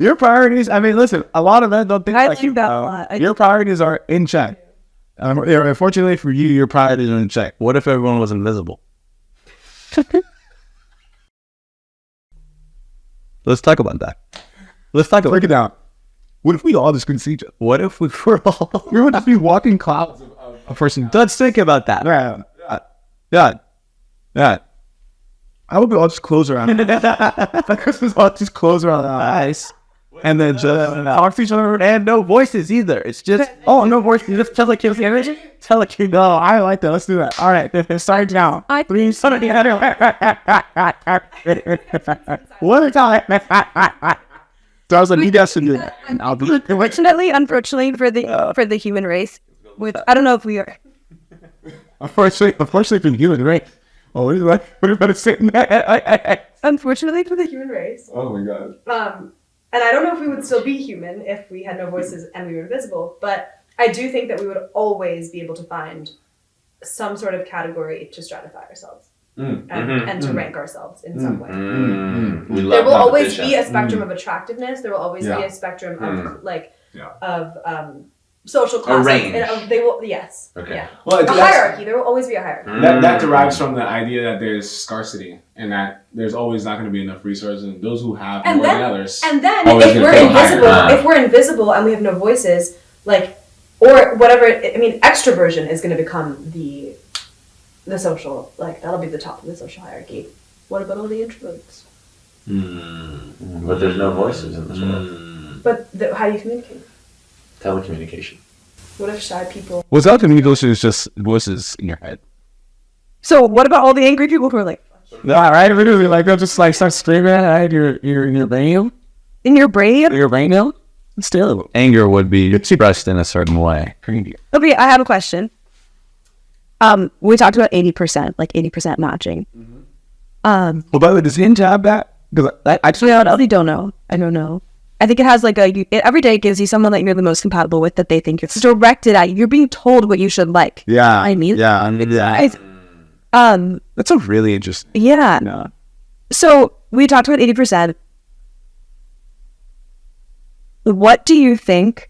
Your priorities, I mean, listen, a lot of men don't think I like like you. that a lot. Your priorities are in check. Unfortunately for you, your priorities are in check. What if everyone was invisible? Let's talk about that. Break it down. What if we all just couldn't see each other? What if we were all... We would just be walking clouds of a person. Let's think about that. Yeah. I would be all just close around. Like Christmas, all just close around. Nice. And then just talk to each other. And no voices either. It's just... Oh, no voice. You just telekinesis. Telekinesis. No, I like that. Let's do that. All right. Start now. Please. What a time. So I was like, you guys should do that. I'll do it. Unfortunately for the human race, with I don't know if we are. Unfortunately for the human race. Oh, what is that? What about to say? Unfortunately for the human race. Oh my god. And I don't know if we would still be human if we had no voices and we were invisible, but I do think that we would always be able to find some sort of category to stratify ourselves and to rank ourselves in some way. There will always be a spectrum of attractiveness. There will always be a spectrum of social classes. A range. They will, yes. Okay. Yeah. Well, A hierarchy. There will always be a hierarchy. That derives from the idea that there's scarcity and that there's always not going to be enough resources, and those who have more than others. And then always if gonna we're feel invisible, higher. if we're invisible and we have no voices, or whatever, extroversion is going to become the social, that'll be the top of the social hierarchy. What about all the introverts? But there's no voices in this world. But how do you communicate? Telecommunication. What if shy people? Without communication, it's just voices in your head. So what about all the angry people who are like? No, right? Literally, they'll just start screaming at your brain. In your brain? Your brain, still. Anger would be expressed in a certain way. Okay, I have a question. We talked about 80%, 80% matching. Well, by the way, does Hinge have that? Because I actually don't know. I don't know. I think it has every day it gives you someone that you're the most compatible with that they think you're directed at you. You're being told what you should like. Yeah. I mean. Yeah. That's a really interesting. Yeah. No. So we talked about 80%. What do you think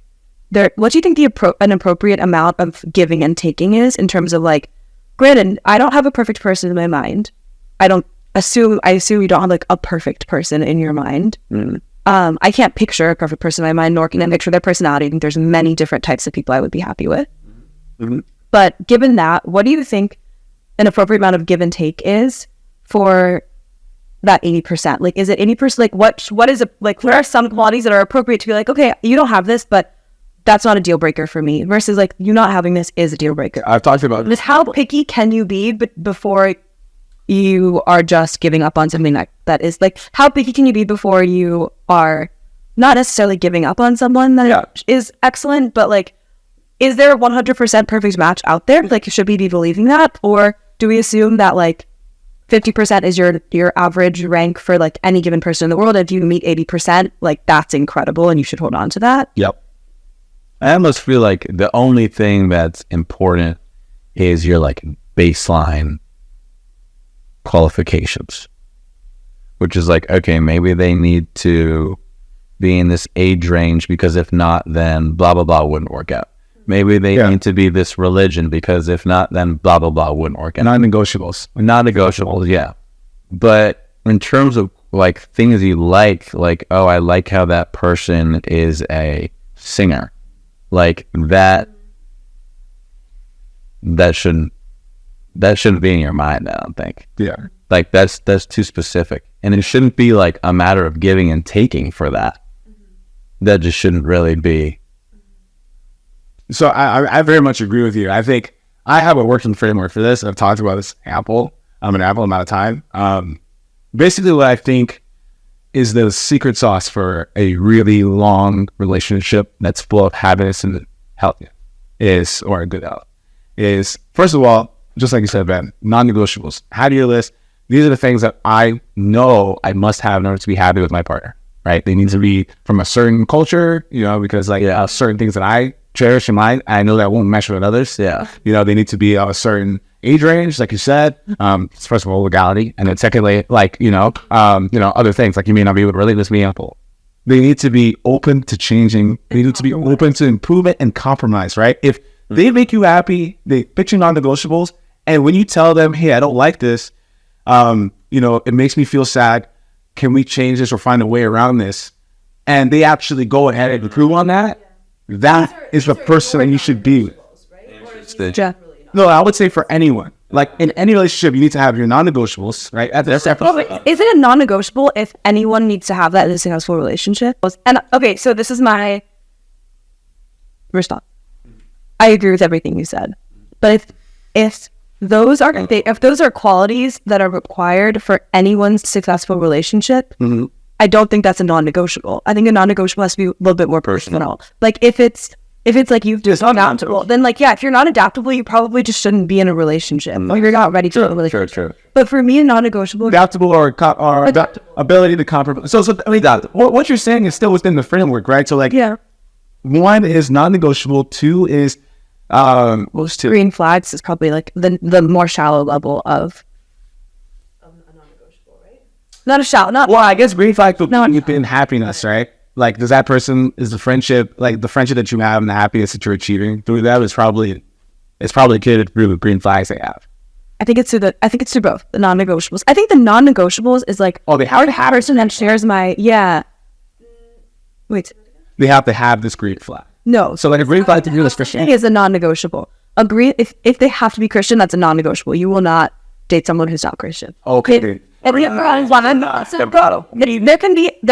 an appropriate amount of giving and taking is in terms of granted, I don't have a perfect person in my mind. I assume you don't have a perfect person in your mind. I can't picture a perfect person in my mind, nor can I picture their personality. I think there's many different types of people I would be happy with. But given that, what do you think an appropriate amount of give and take is for that 80%? Is it 80%? What is it? There are some qualities that are appropriate to be okay, you don't have this, but that's not a deal breaker for me. Versus you not having this is a deal breaker. I've talked about this. How picky can you be before you are just giving up on something that is how picky can you be before you are not necessarily giving up on someone that is excellent, but is there a 100% perfect match out there? Should we be believing that, or do we assume that 50% is your average rank for any given person in the world? If you meet 80%, that's incredible and you should hold on to that. Yep. I almost feel like the only thing that's important is your baseline qualifications, which is okay, maybe they need to be in this age range because if not, then blah blah blah wouldn't work out. Maybe they need to be this religion because if not, then blah blah blah wouldn't work out. Non-negotiables, yeah. But in terms of things you oh, I like how that person is a singer, that shouldn't be in your mind, I don't think. Yeah. That's too specific. And it shouldn't be a matter of giving and taking for that. That just shouldn't really be. So I very much agree with you. I think I have a working framework for this. I've talked about this an ample amount of time. Basically what I think is the secret sauce for a really long relationship that's full of happiness and health or a good health is, first of all, just like you said, Ben, non-negotiables. How do you list? These are the things that I know I must have in order to be happy with my partner, right? They need to be from a certain culture, because certain things that I cherish in mine, I know that won't mesh with others. Yeah. They need to be of a certain age range, like you said. First of all, legality, and then secondly, other things you may not be able to relate with me. They need to be open to changing. They need to be open to improvement and compromise, right? If they make you happy, they pitch you non-negotiables, and when you tell them, hey, I don't like this, it makes me feel sad. Can we change this or find a way around this? And they actually go ahead and improve on that. That is the person that you should be. No, I would say for anyone. Like in any relationship, you need to have your non-negotiables, right? Is it a non-negotiable if anyone needs to have that in a successful relationship? And okay, so this is my response. I agree with everything you said, but if those are qualities that are required for anyone's successful relationship, I don't think that's a non-negotiable. I think a non-negotiable has to be a little bit more personal. Like if it's like you've just adaptable, then like, yeah, if you're not adaptable, you probably just shouldn't be in a relationship. Or you're not ready to be in a relationship. Sure. But for me, a non-negotiable, adaptable or ability to compromise. So I mean, what you're saying is still within the framework, right? So like, one is non-negotiable. Two is green flags is probably like the more shallow level of a non-negotiable, right? Well, I guess green flag would be in happiness, right? Like, does that person, is the friendship that you have and the happiness that you're achieving through that it's probably catered through the green flags they have. I think it's through both the non-negotiables. I think the non-negotiables is like, they have to have person that shares my, wait. They have to have this green flag. No. So like a green flag to you is Christian. Is a non-negotiable. If they have to be Christian, that's a non-negotiable. You will not date someone who's not Christian. Okay. There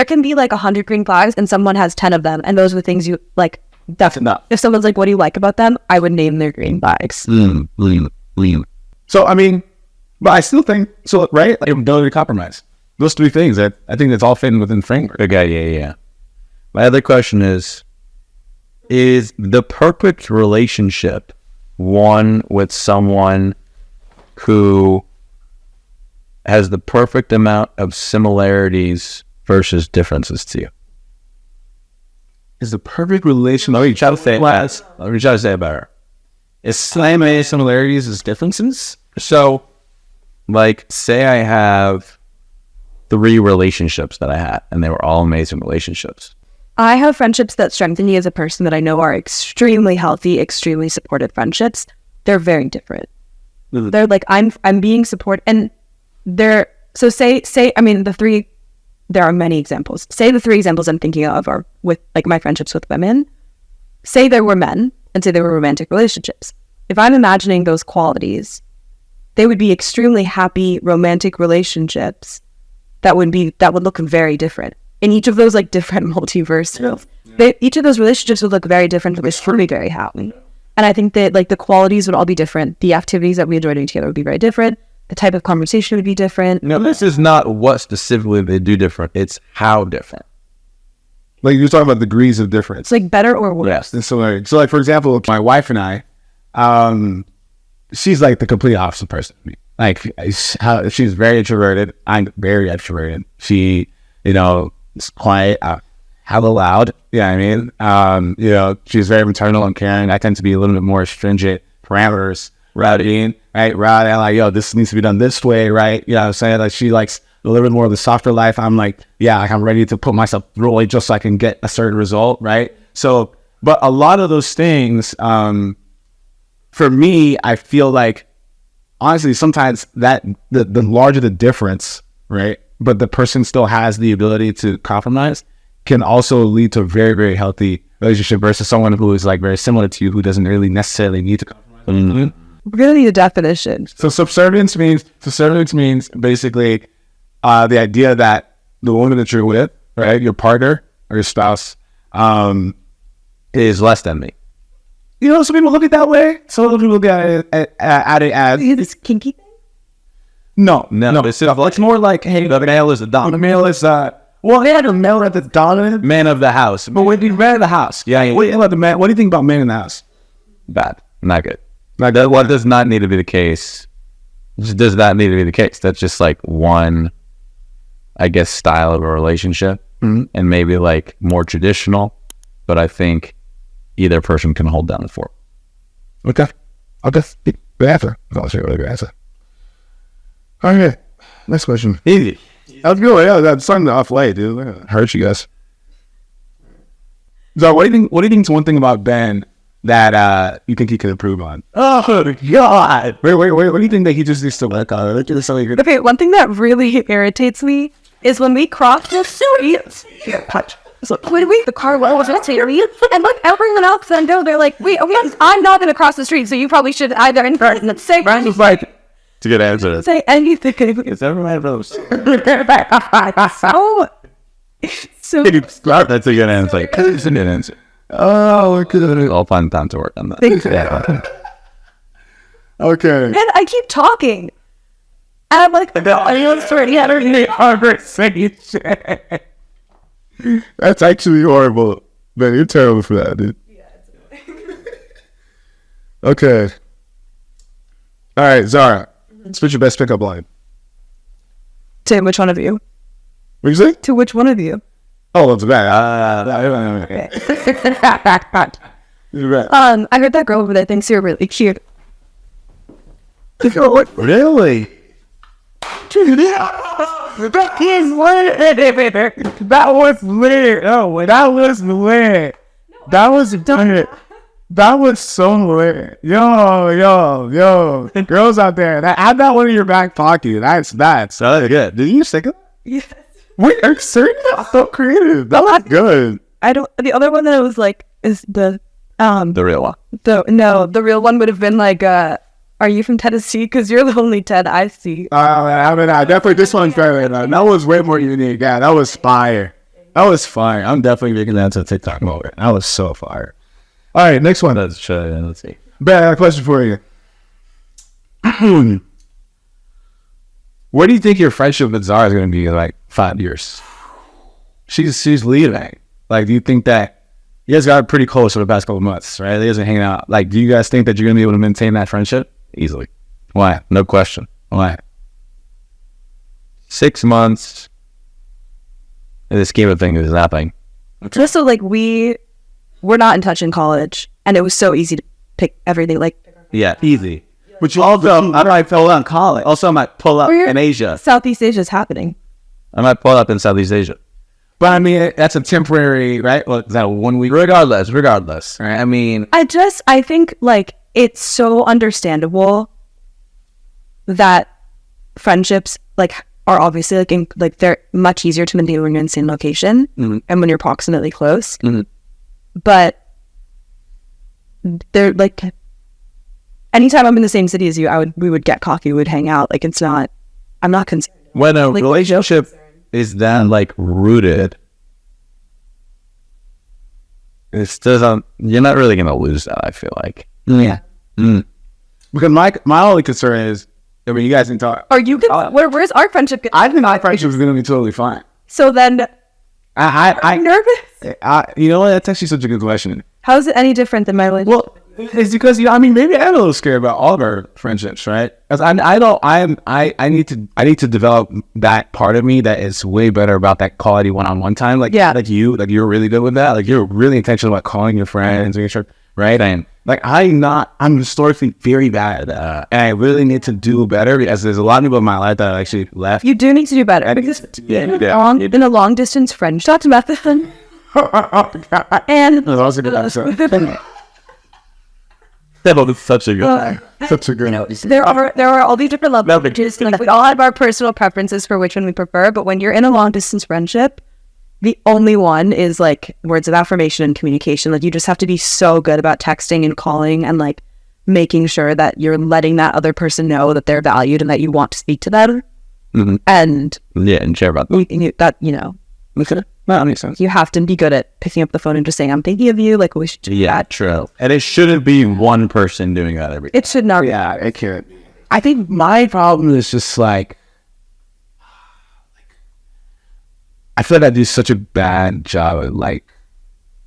can be like 100 green flags and someone has 10 of them, and those are the things you like. That's enough. If someone's like, what do you like about them? I would name their green flags. So I mean, but I still think so, right? Like ability to compromise. Those three things, I think that's all fitting within the framework. Okay, yeah. My other question is the perfect relationship one with someone who has the perfect amount of similarities versus differences to you? Is the perfect relation? Let me try to say it better. Is similarities as differences? So, like, say I have 3 relationships that I had, and they were all amazing relationships. I have friendships that strengthen me as a person that I know are extremely healthy, extremely supportive friendships. They're very different. They're like, I'm being supported, and they're, so say, I mean, there are many examples. Say the 3 examples I'm thinking of are with like my friendships with women. Say there were men, and say they were romantic relationships. If I'm imagining those qualities, they would be extremely happy romantic relationships that would look very different. In each of those like different multiverses, each of those relationships would look very different, but they're be very happy. And I think that like the qualities would all be different. The activities that we enjoy doing together would be very different. The type of conversation would be different. No, this is not what specifically they do different. It's how different. Like you're talking about degrees of difference. It's like better or worse. Yes. So like for example, my wife and I, she's like the complete opposite person to me. Like she's very introverted. I'm very extroverted. She, is quiet, hella loud. Yeah, I mean, she's very maternal and caring. I tend to be a little bit more stringent parameters. Routing, right? Routing, like, this needs to be done this way, right? You know what I'm saying? Like, she likes a little bit more of the softer life. I'm like, I'm ready to put myself through it just so I can get a certain result, right? So, but a lot of those things, for me, I feel like, honestly, sometimes that the larger the difference, right? But the person still has the ability to compromise, can also lead to a very, very healthy relationship versus someone who is like very similar to you, who doesn't really necessarily need to compromise. Mm-hmm. We're gonna need a definition. So subservience means basically the idea that the woman that you're with, right, your partner or your spouse, is less than me. Some people look at it that way. Some other people look at it as this kinky thing. No. It's more like, hey, the male is the dominant. The male is the male is the dominant man of the house. But what do you man of the house? Yeah. What do you think about man in the house? Bad. Not good. What does not need to be the case? Does not need to be the case. That's just like one, I guess, style of a relationship, and maybe like more traditional. But I think either person can hold down the fort. Okay. I'll just the answer. I'll show you what the answer. Okay. Next question. Easy. How's it going? Yeah, I'm starting off late, dude. I hurt you guys. So what do you think is one thing about Ben that you think he could improve on? Oh God! Wait. What do you think that he just needs to work on? Okay, one thing that really irritates me is when we cross the street. So when the car was and like everyone else then go, they're like, wait, okay, I'm not gonna cross the street, so you probably should either invert and say Brian was like, to get answers. say anything. Is everyone else? So That's a good answer. It's a good answer. Oh, okay. I'll find time to work on that. and Okay. I keep talking. And I'm like, That's actually horrible. Man, you're terrible for that, dude. Okay. All right, Zara. What's your best pickup line? to which one of you? What you say? To which one of you? Oh, that's bad. Okay. I heard that girl over there thinks you're really cute. Really? That was lit. Oh, that was lit. That was lit. That was so lit. Yo. Girls out there, add that one in your back pocket. That's So good. Did you think of that? Yes. Wait, are you serious? That's so creative. That was good. I don't. The other one that I was like is the real one. the real one would have been like are you from Tennessee? Because you're the only Ted I see. I definitely this one's better. That was way more unique. Yeah, that was fire. That was fire. I'm definitely making that to TikTok moment. That was so fire. All right, next one. Let's see. Ben, I got a question for you. Where do you think your friendship with Zara is going to be in like 5 years? She's leaving. Like, do you think that you guys got pretty close for the past couple of months, right? You guys are hanging out. Like, do you guys think that you're going to be able to maintain that friendship? Easily. Why? No question. Why? 6 months. In the scheme of things is nothing. Just so like we're not in touch in college, and it was so easy to pick everything. Like Yeah, easy. Which also, I might pull up in college. Also, I might pull up in Asia. Southeast Asia is happening. I might pull up in Southeast Asia. But I mean, that's a temporary, right? Well, is that 1 week? Regardless, right? I mean, I think like it's so understandable that friendships like are obviously like they're much easier to maintain when you're in the same location and when you're proximately close. But they're like, anytime I'm in the same city as you, we would get coffee, we would hang out. Like it's not, I'm not concerned. when a relationship is that like rooted, it's doesn't. You're not really gonna lose that. I feel like. Yeah. Because my only concern is, I mean, you guys can talk. Or you can, where's our friendship? I think my friendship is going to be totally fine. So then, I'm nervous. You know what? That's actually such a good question. How is it any different than my relationship? Well, it's because I mean, maybe I'm a little scared about all of our friendships, right? Because I need to develop that part of me that is way better about that quality one-on-one time. Like you're really good with that. Like you're really intentional about calling your friends, making sure, right? And like I'm historically very bad at that, and I really need to do better because there's a lot of people in my life that actually left. You do need to do better because in a long distance friend, shout out to Method. And That was a good episode. That was such a good. Such a good. there are all these different levels. Like we all have our personal preferences for which one we prefer, but when you're in a long distance friendship, the only one is like words of affirmation and communication. Like you just have to be so good about texting and calling and like making sure that you're letting that other person know that they're valued and that you want to speak to them. And and share about them. Okay, that makes sense. You have to be good at picking up the phone and just saying, "I'm thinking of you." Like we should do that. True. And it shouldn't be one person doing that every. It should not. Yeah, it can't. I think my problem is just like I feel like I do such a bad job at like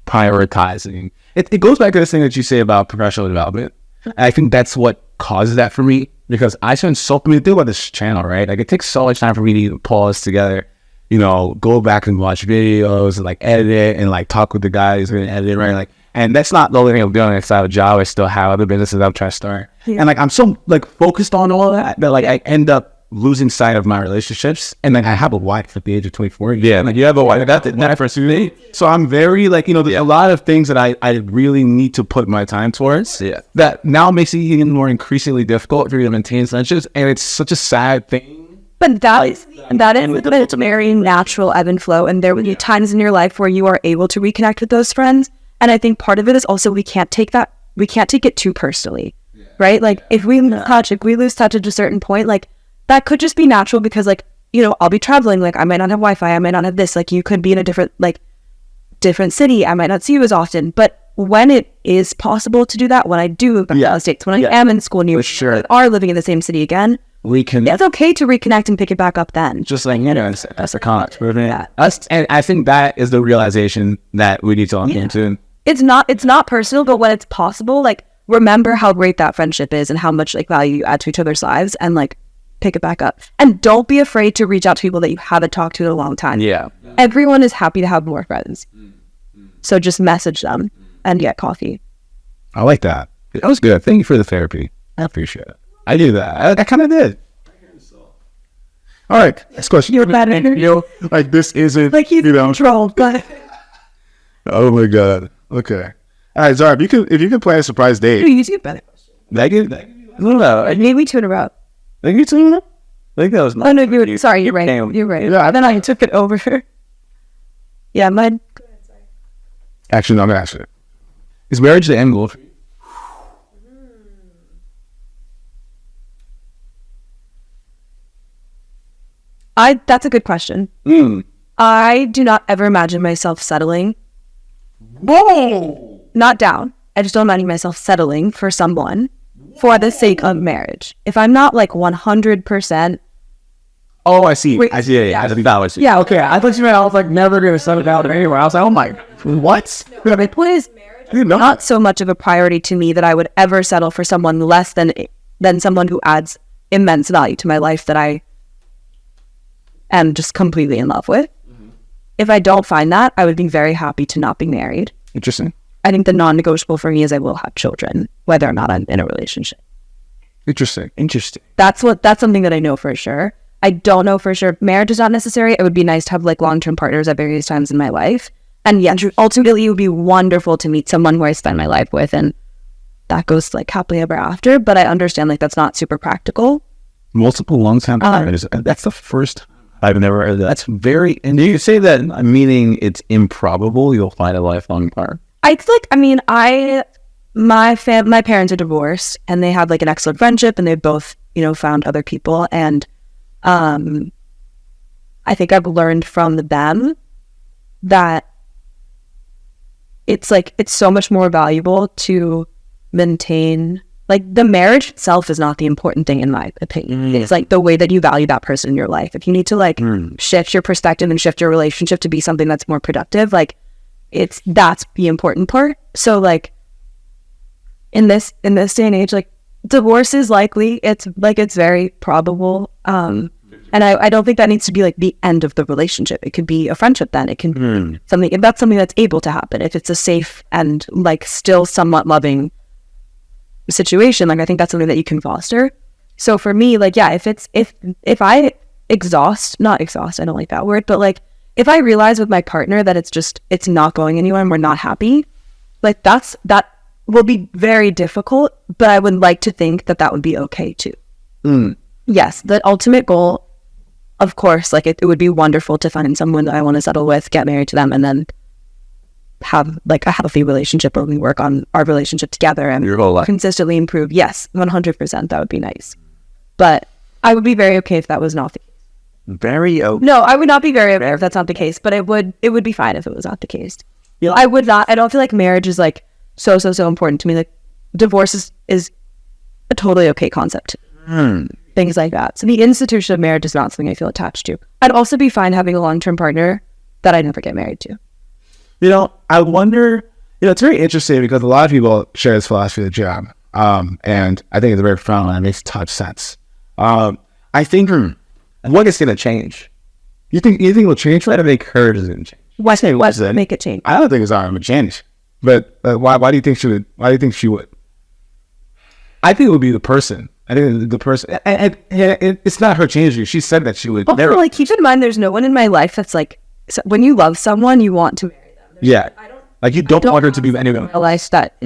prioritizing. It goes back to this thing that you say about professional development. And I think that's what causes that for me because I spend think about this channel, right? Like it takes so much time for me to pull this together, go back and watch videos and like edit it and like talk with the guys who edit it, right? Like, and that's not the only thing I'm doing. It's not a job. I still have other businesses I'm trying to start. Yeah. And like, I'm so like focused on all that like I end up losing sight of my relationships. And then I have a wife at the age of 24. Yeah, like you have a wife. That's first me. So I'm very like, there's a lot of things that I really need to put my time towards. Yeah. That now makes it even more increasingly difficult for you to maintain friendships. And it's such a sad thing. But it's a very natural ebb and flow. And there will be times in your life where you are able to reconnect with those friends. And I think part of it is also we can't take it too personally, right? Like if we lose touch at a certain point, like that could just be natural because like, I'll be traveling, like I might not have Wi-Fi, I might not have this, like you could be in a different city, I might not see you as often. But when it is possible to do that, when I do move back to the States, when I am in school and you are living in the same city again, it's okay to reconnect and pick it back up then. Just like, that's a context. And I think that is the realization that we need to look into. It's not personal, but when it's possible, like remember how great that friendship is and how much like value you add to each other's lives and like pick it back up. And don't be afraid to reach out to people that you haven't talked to in a long time. Yeah. Everyone is happy to have more friends. So just message them and get coffee. I like that. That was good. Thank you for the therapy. I appreciate it. I do that. I kind of did. All right. Next question. You're better. Like this isn't like he's controlled, but oh my God. Okay. All right, Zara, if you could plan a surprise date. you do better. I don't know. Maybe 2 in a row. I think that was Oh no, sorry, you're right. You're right. Yeah, then I took it over. Yeah, mine. Go ahead, sorry. Actually, no, I'm gonna ask it. Is marriage the end goal for you? That's a good question. I do not ever imagine myself settling. Whoa! Not down. I just don't imagine myself settling for someone for the sake of marriage. If I'm not like 100%. Oh, I see. I see. Yeah. I think that was. Yeah. Okay, I thought you meant I was like never going to settle down anywhere. I was like, oh my, what? It is not so much of a priority to me that I would ever settle for someone less than someone who adds immense value to my life that I am just completely in love with. If I don't find that, I would be very happy to not be married. Interesting. I think the non-negotiable for me is I will have children, whether or not I'm in a relationship. Interesting. That's something that I know for sure. I don't know for sure. Marriage is not necessary. It would be nice to have like long-term partners at various times in my life. And yeah, ultimately it would be wonderful to meet someone who I spend my life with and that goes like happily ever after. But I understand like that's not super practical. Multiple long-time partners. That's the first I've never heard that. That's very. And do you say that meaning it's improbable you'll find a lifelong partner? My parents are divorced and they have like an excellent friendship and they both, found other people. And I think I've learned from them that it's so much more valuable to maintain, like the marriage itself is not the important thing in my opinion. It's like the way that you value that person in your life. If you need to like shift your perspective and shift your relationship to be something that's more productive, like that's the important part. So like in this day and age, like divorce is likely. It's very probable. And I don't think that needs to be like the end of the relationship. It could be a friendship then. It can be something, if that's something that's able to happen, if it's a safe and like still somewhat loving situation, like I think that's something that you can foster. So for me, like, yeah, if I not exhaust, I don't like that word, but like if I realize with my partner that it's not going anywhere and we're not happy, like that will be very difficult, but I would like to think that would be okay too. Yes, the ultimate goal, of course, like it would be wonderful to find someone that I want to settle with, get married to them, and then have like a healthy relationship where we work on our relationship together and your whole life consistently improve. Yes, 100%. That would be nice. But I would be very okay if that was not the case. Very okay. No, I would not be very okay if that's not the case, but it would be fine if it was not the case. Yeah. I don't feel like marriage is like so important to me. Like divorce is a totally okay concept. Things like that. So the institution of marriage is not something I feel attached to. I'd also be fine having a long-term partner that I'd never get married to. I wonder, it's very interesting because a lot of people share this philosophy of the job. And I think it's very profound and it makes a ton of sense. I think, what is going to change? You think it'll change? What make her doesn't change? What make it change? I don't think it's going to change. But why do you think she would? Why do you think she would? I think it would be the person I think the person, and it's not her changing you. She said that she would Also, never. like, keep in mind, there's no one in my life that's like, so when you love someone, you want to marry them. Yeah. Like, you don't want her to be anyone. A life that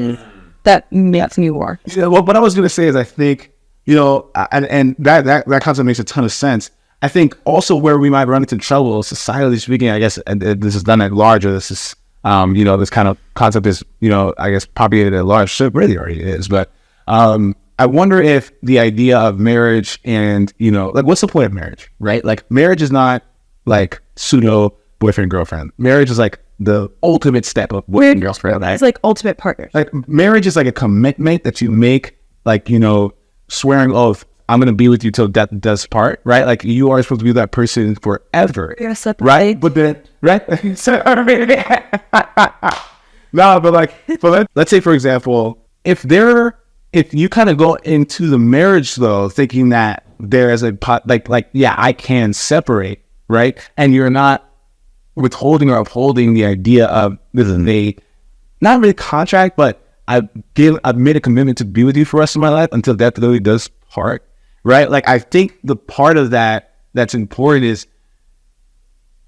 makes me war. Yeah, well, what I was going to say is I think, and that concept makes a ton of sense. I think also where we might run into trouble, societally speaking, I guess, and this is done at large, or this is, this kind of concept is, I guess, propagated at large. So it really already is. But I wonder if the idea of marriage and, like, what's the point of marriage, right? Like, marriage is not like pseudo boyfriend, girlfriend. Marriage is like the ultimate step of boyfriend, girlfriend. Right? It's like ultimate partners. Like, marriage is like a commitment that you make, like, swearing oath, I'm going to be with you till death does part, right? Like, you are supposed to be that person forever, right? But then, right? No, but let's say, for example, if you kind of go into the marriage though, thinking that there is I can separate, right? And you're not withholding or upholding the idea of this is not really contract, but I've made a commitment to be with you for the rest of my life until death really does part, right? Like, I think the part of that's important is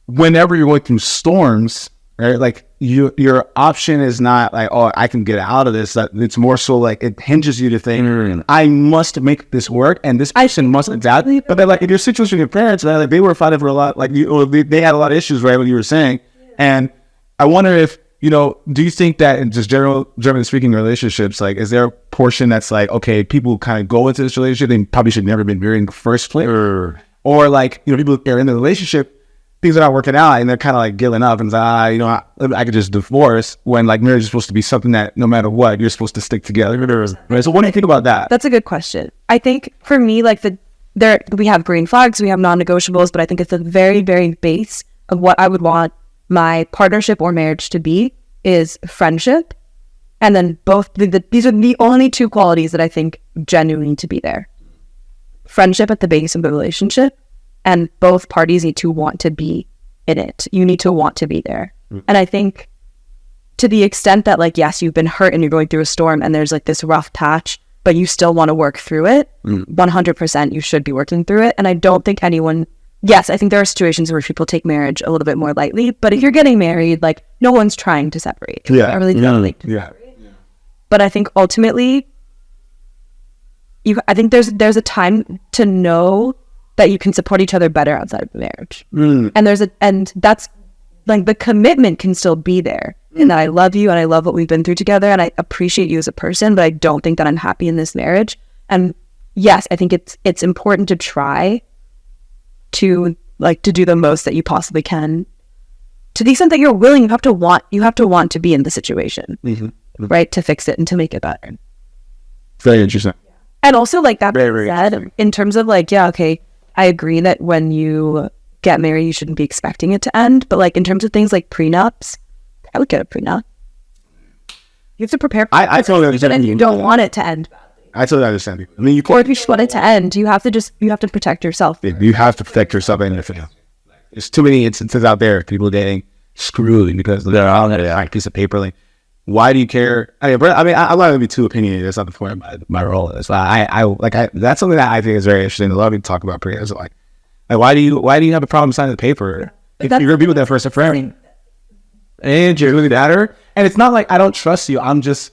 whenever you're going through storms, right? Like, your option is not like, oh, I can get out of this. It's more so like it hinges you to think, I must make this work, and this person must adapt. But then, like, in your situation with your parents, like, they were fighting for a lot. Like, they had a lot of issues, right? What you were saying, and I wonder if, do you think that in just generally speaking relationships, like, is there a portion that's like, okay, people kind of go into this relationship, they probably should never been married in the first place, or like, people are in the relationship, things are not working out, and they're kind of like giving up and say, I could just divorce, when like marriage is supposed to be something that no matter what, you're supposed to stick together. Right? So what do you think about that? That's a good question. I think for me, like, we have green flags, we have non-negotiables, but I think it's the very, very base of what I would want my partnership or marriage to be is friendship. And then these are the only two qualities that I think genuinely need to be there. Friendship at the base of the relationship, and both parties need to want to be in it. You need to want to be there. And I think to the extent that, like, yes, you've been hurt and you're going through a storm and there's like this rough patch, but you still want to work through it, 100% you should be working through it. And I don't think yes, I think there are situations where people take marriage a little bit more lightly, but if you're getting married, like, no one's trying to separate. Yeah. I really don't think to separate. But I think ultimately, I think there's a time to know that you can support each other better outside of the marriage. And that's like, the commitment can still be there, and that I love you and I love what we've been through together and I appreciate you as a person, but I don't think that I'm happy in this marriage. And yes, I think it's important to try to do the most that you possibly can. To the extent that you're willing, you have to want to be in the situation, right? To fix it and to make it better. Very interesting. And also, like, that very, very said, in terms of like, yeah, okay, I agree that when you get married, you shouldn't be expecting it to end. But like, in terms of things like prenups, I would get a prenup. You have to prepare for I totally understand. And you don't want it to end. I totally understand. I mean, or if you want it to end, you have to protect yourself. You have to protect yourself. And there's too many instances out there of people getting screwed because they're on a piece of paper. Like, why do you care? I'm not going to be too opinionated. That's not the point of my role. It's that's something that I think is very interesting. A lot of people talk about prenups. Like, why do you have a problem signing the paper if you're going to be with that person forever? And you're really that her. And it's not like I don't trust you. I'm just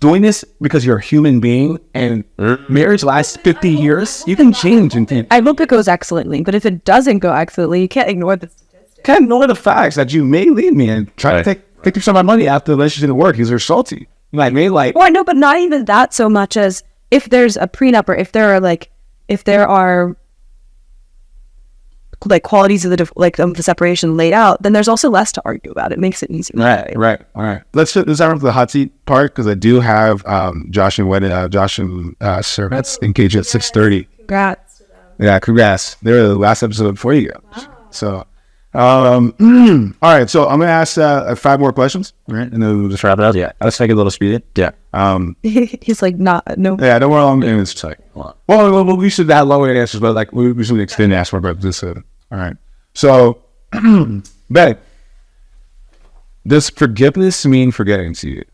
doing this because you're a human being, and marriage lasts 50 years. You can change and think. I hope it goes excellently, but if it doesn't go excellently, you can't ignore the statistics. Can't ignore the facts that you may leave me and try to take some of my money after the relationship didn't work because you're salty. Like, me, like. Well, no, but not even that so much as if there's a prenup, or if there are like qualities of the separation laid out, then there's also less to argue about. It makes it easier. Right. All right. Let's move to the hot seat part, because I do have Josh and Servants engaged at 6:30. Congrats to them. Yeah, congrats. They're the last episode before you go. Wow. So, all right. So I'm gonna ask 5 more questions, right? And then we'll just wrap it up. Yeah. Let's make it a little speedy. Yeah. He's like, no. Yeah, don't worry. I'm going to say. Well, we should have longer answers, but like we should extend the answer about this. All right. So, Betty, does forgiveness mean forgetting to you?